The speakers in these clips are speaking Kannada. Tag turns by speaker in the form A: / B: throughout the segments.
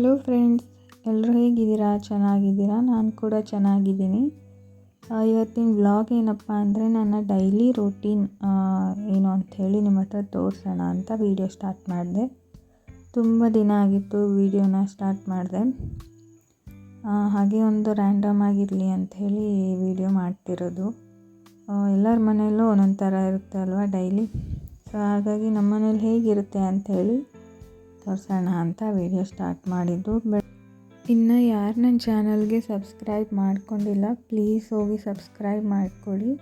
A: ಹಲೋ ಫ್ರೆಂಡ್ಸ್, ಎಲ್ಲರೂ ಹೇಗಿದ್ದೀರಾ? ಚೆನ್ನಾಗಿದ್ದೀರಾ? ನಾನು ಕೂಡ ಚೆನ್ನಾಗಿದ್ದೀನಿ. ಇವತ್ತಿನ ವ್ಲಾಗ್ ಏನಪ್ಪ ಅಂದರೆ ನನ್ನ ಡೈಲಿ ರೂಟೀನ್ ಏನು ಅಂಥೇಳಿ ನಿಮ್ಮ ಹತ್ರ ತೋರಿಸೋಣ ಅಂತ ವೀಡಿಯೋ ಸ್ಟಾರ್ಟ್ ಮಾಡಿದೆ. ತುಂಬ ದಿನ ಆಗಿತ್ತು ವೀಡಿಯೋನ ಸ್ಟಾರ್ಟ್ ಮಾಡಿದೆ. ಹಾಗೆ ಒಂದು ರ್ಯಾಂಡಮ್ ಆಗಿರಲಿ ಅಂಥೇಳಿ ವೀಡಿಯೋ ಮಾಡ್ತಿರೋದು. ಎಲ್ಲರ ಮನೆಯಲ್ಲೂ ಒಂದೊಂದು ಥರ ಇರುತ್ತೆ ಅಲ್ವಾ ಡೈಲಿ. ಸೊ ಹಾಗಾಗಿ ನಮ್ಮ ಮನೇಲಿ ಹೇಗಿರುತ್ತೆ ಅಂಥೇಳಿ ತೋರಿಸೋಣ ಅಂತ ವೀಡಿಯೋ ಸ್ಟಾರ್ಟ್ ಮಾಡಿದ್ದು. ಇನ್ನು ಯಾರು ನನ್ನ ಚಾನಲ್ಗೆ ಸಬ್ಸ್ಕ್ರೈಬ್ ಮಾಡ್ಕೊಂಡಿಲ್ಲ, ಪ್ಲೀಸ್ ಹೋಗಿ ಸಬ್ಸ್ಕ್ರೈಬ್ ಮಾಡಿಕೊಡಿ.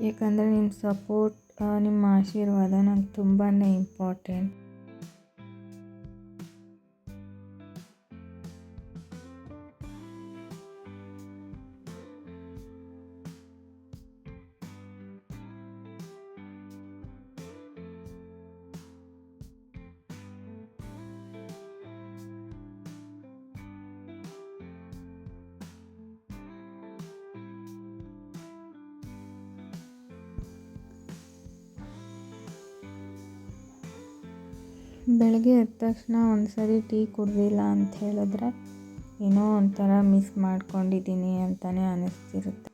A: ಯಾಕಂದರೆ ನಿಮ್ಮ ಸಪೋರ್ಟ್, ನಿಮ್ಮ ಆಶೀರ್ವಾದ ನಂಗೆ ತುಂಬಾ ಇಂಪಾರ್ಟೆಂಟ್. ಬೆಳಗ್ಗೆ ಎದ್ದ ತಕ್ಷಣ ಒಂದು ಸರಿ ಟೀ ಕುಡ್ದಿಲ್ಲ ಅಂತ ಹೇಳಿದ್ರೆ ಏನೋ ಒಂಥರ ಮಿಸ್ ಮಾಡ್ಕೊಂಡಿದ್ದೀನಿ ಅಂತಲೇ ಅನ್ನಿಸ್ತಿರುತ್ತೆ.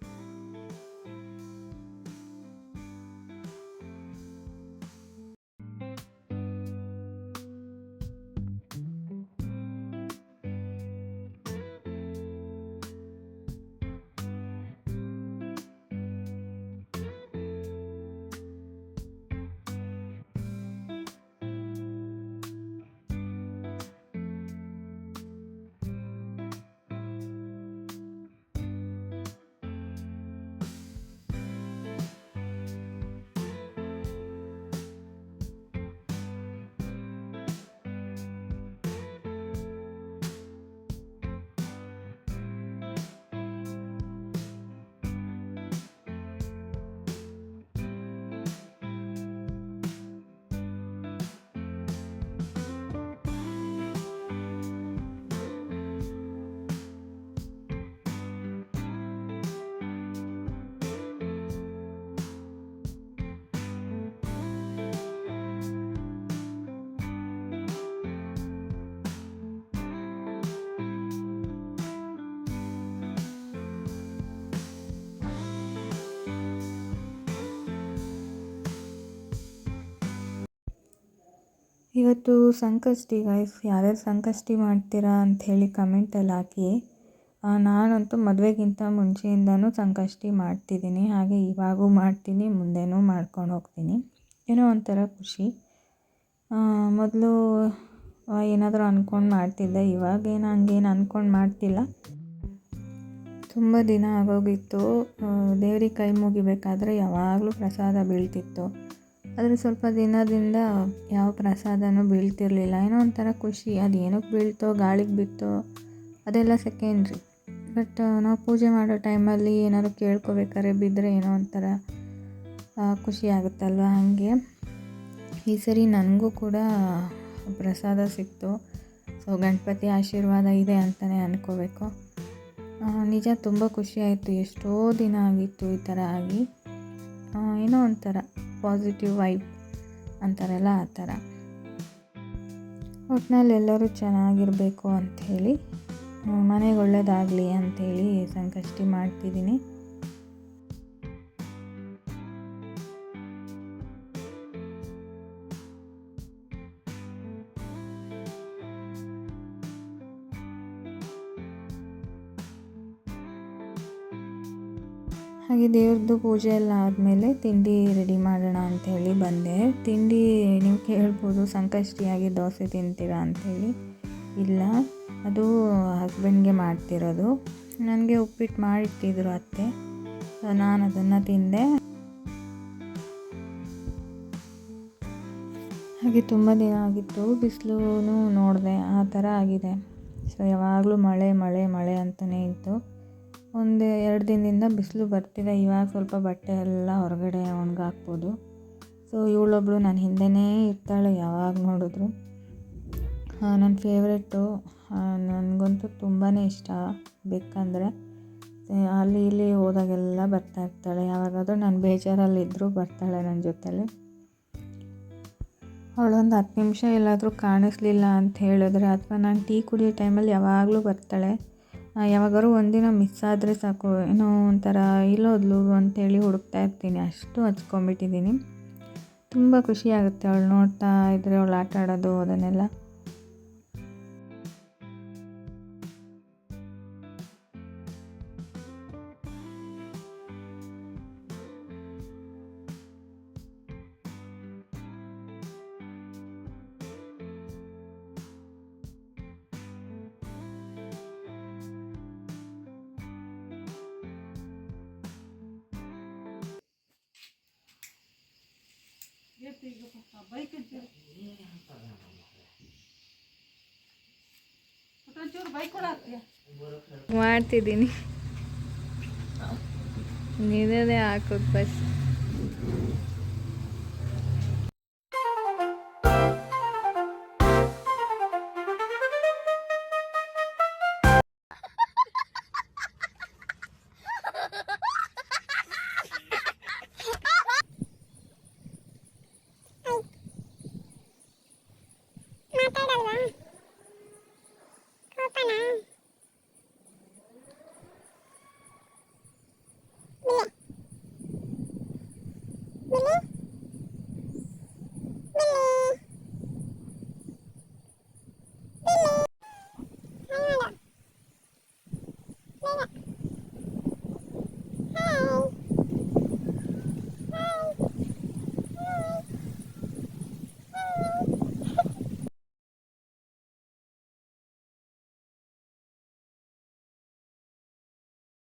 A: ಇವತ್ತು ಸಂಕಷ್ಟಿ ಗೈಸ್, ಯಾರ್ಯಾರು ಸಂಕಷ್ಟಿ ಮಾಡ್ತೀರಾ ಅಂಥೇಳಿ ಕಮೆಂಟಲ್ಲಿ ಹಾಕಿ. ನಾನಂತೂ ಮದುವೆಗಿಂತ ಮುಂಚೆಯಿಂದನೂ ಸಂಕಷ್ಟಿ ಮಾಡ್ತಿದ್ದೀನಿ, ಹಾಗೆ ಇವಾಗೂ ಮಾಡ್ತೀನಿ, ಮುಂದೆನೂ ಮಾಡ್ಕೊಂಡು ಹೋಗ್ತೀನಿ. ಏನೋ ಒಂಥರ ಖುಷಿ. ಮೊದಲು ಏನಾದರೂ ಅಂದ್ಕೊಂಡು ಮಾಡ್ತಿದ್ದೆ, ಇವಾಗೇನು ಹಂಗೇನು ಅಂದ್ಕೊಂಡು ಮಾಡ್ತಿಲ್ಲ. ತುಂಬ ದಿನ ಆಗೋಗಿತ್ತು. ದೇವ್ರಿಗೆ ಕೈ ಮುಗಿಬೇಕಾದ್ರೆ ಯಾವಾಗಲೂ ಪ್ರಸಾದ ಬೀಳ್ತಿತ್ತು, ಆದರೆ ಸ್ವಲ್ಪ ದಿನದಿಂದ ಯಾವ ಪ್ರಸಾದನೂ ಬೀಳ್ತಿರ್ಲಿಲ್ಲ. ಏನೋ ಒಂಥರ ಖುಷಿ. ಅದು ಏನಕ್ಕೆ ಬೀಳ್ತೋ, ಗಾಳಿಗೆ ಬಿತ್ತೋ ಅದೆಲ್ಲ ಸೆಕೆಂಡ್ರಿ. ಬಟ್ ನಾವು ಪೂಜೆ ಮಾಡೋ ಟೈಮಲ್ಲಿ ಏನಾದ್ರು ಕೇಳ್ಕೊಬೇಕಾದ್ರೆ ಬಿದ್ದರೆ ಏನೋ ಒಂಥರ ಖುಷಿ ಆಗುತ್ತಲ್ವ. ಹಾಗೆ ಈ ಸರಿ ನನಗೂ ಕೂಡ ಪ್ರಸಾದ ಸಿಕ್ತು. ಸೊ ಗಣಪತಿ ಆಶೀರ್ವಾದ ಇದೆ ಅಂತಲೇ ಅಂದ್ಕೋಬೇಕು. ನಿಜ ತುಂಬ ಖುಷಿ ಆಯಿತು. ಎಷ್ಟೋ ದಿನ ಆಗಿತ್ತು ಈ ಥರ ಆಗಿ. ಏನೋ ಒಂಥರ ಪಾಸಿಟಿವ್ ವೈಬ್ ಅಂತಾರಲ್ಲ, ಆ ಥರ. ಒಟ್ಟಿನಲ್ಲಿ ಎಲ್ಲರೂ ಚೆನ್ನಾಗಿರಬೇಕು ಅಂಥೇಳಿ, ಮನೆಗೆ ಒಳ್ಳೆಯದಾಗಲಿ ಅಂಥೇಳಿ ಸಂಕಷ್ಟಿ ಮಾಡ್ತಿದ್ದೀನಿ. ಹಾಗೆ ದೇವ್ರದ್ದು ಪೂಜೆ ಎಲ್ಲ ಆದಮೇಲೆ ತಿಂಡಿ ರೆಡಿ ಮಾಡೋಣ ಅಂಥೇಳಿ ಬಂದೆ. ತಿಂಡಿ ನೀವು ಕೇಳ್ಬೋದು, ಸಂಕಷ್ಟಿಯಾಗಿ ದೋಸೆ ತಿಂತೀರಾ ಅಂಥೇಳಿ. ಇಲ್ಲ, ಅದು ಹಸ್ಬೆಂಡ್ಗೆ ಮಾಡ್ತಿರೋದು. ನನಗೆ ಉಪ್ಪಿಟ್ಟು ಮಾಡಿಟ್ಟಿದ್ರು ಅತ್ತೆ, ನಾನು ಅದನ್ನು ತಿಂದೆ. ಹಾಗೆ ತುಂಬ ದಿನ ಆಗಿತ್ತು, ಬಿಸಿಲು ನೋಡಿದೆ ಆ ಥರ ಆಗಿದೆ. ಸೊ ಯಾವಾಗಲೂ ಮಳೆ ಮಳೆ ಮಳೆ ಅಂತಲೇ ಇತ್ತು. ಒಂದು 2 ದಿನದಿಂದ ಬಿಸಿಲು ಬರ್ತಿದೆ. ಇವಾಗ ಸ್ವಲ್ಪ ಬಟ್ಟೆ ಎಲ್ಲ ಹೊರಗಡೆ ಒಣಗಾಕ್ಬೋದು. ಸೊ ಇವಳೊಬ್ಳು ನನ್ನ ಹಿಂದೆಯೇ ಇರ್ತಾಳೆ ಯಾವಾಗ ನೋಡಿದ್ರು. ನನ್ನ ಫೇವ್ರೆಟ್ಟು. ನನಗಂತೂ ತುಂಬಾ ಇಷ್ಟ ಬೇಕಂದರೆ. ಅಲ್ಲಿ ಇಲ್ಲಿ ಹೋದಾಗೆಲ್ಲ ಬರ್ತಾ ಇರ್ತಾಳೆ. ಯಾವಾಗಾದರೂ ನಾನು ಬೇಜಾರಲ್ಲಿದ್ದರೂ ಬರ್ತಾಳೆ ನನ್ನ ಜೊತೆಲಿ. ಅವಳೊಂದು 10 ನಿಮಿಷ ಎಲ್ಲಾದರೂ ಕಾಣಿಸ್ಲಿಲ್ಲ ಅಂತ ಹೇಳಿದ್ರೆ, ಅಥವಾ ನಾನು ಟೀ ಕುಡಿಯೋ ಟೈಮಲ್ಲಿ ಯಾವಾಗಲೂ ಬರ್ತಾಳೆ. ಯಾವಾಗಾದ್ರೂ ಒಂದಿನ ಮಿಸ್ ಆದರೆ ಸಾಕು, ಏನೋ ಒಂಥರ ಇಲ್ಲೋದ್ಲು ಅಂತೇಳಿ ಹುಡುಕ್ತಾ ಇರ್ತೀನಿ, ಅಷ್ಟು ಹಚ್ಕೊಂಡ್ಬಿಟ್ಟಿದ್ದೀನಿ. ತುಂಬ ಖುಷಿಯಾಗುತ್ತೆ ಅವಳು ನೋಡ್ತಾ ಇದ್ದರೆ, ಅವಳು ಆಟ ಆಡೋದು ಅದನ್ನೆಲ್ಲ. ಮಾಡ್ತಿದ್ದೀನಿ, ನಿನ್ನದೇ ಹಾಕೋದು ಬಸ್.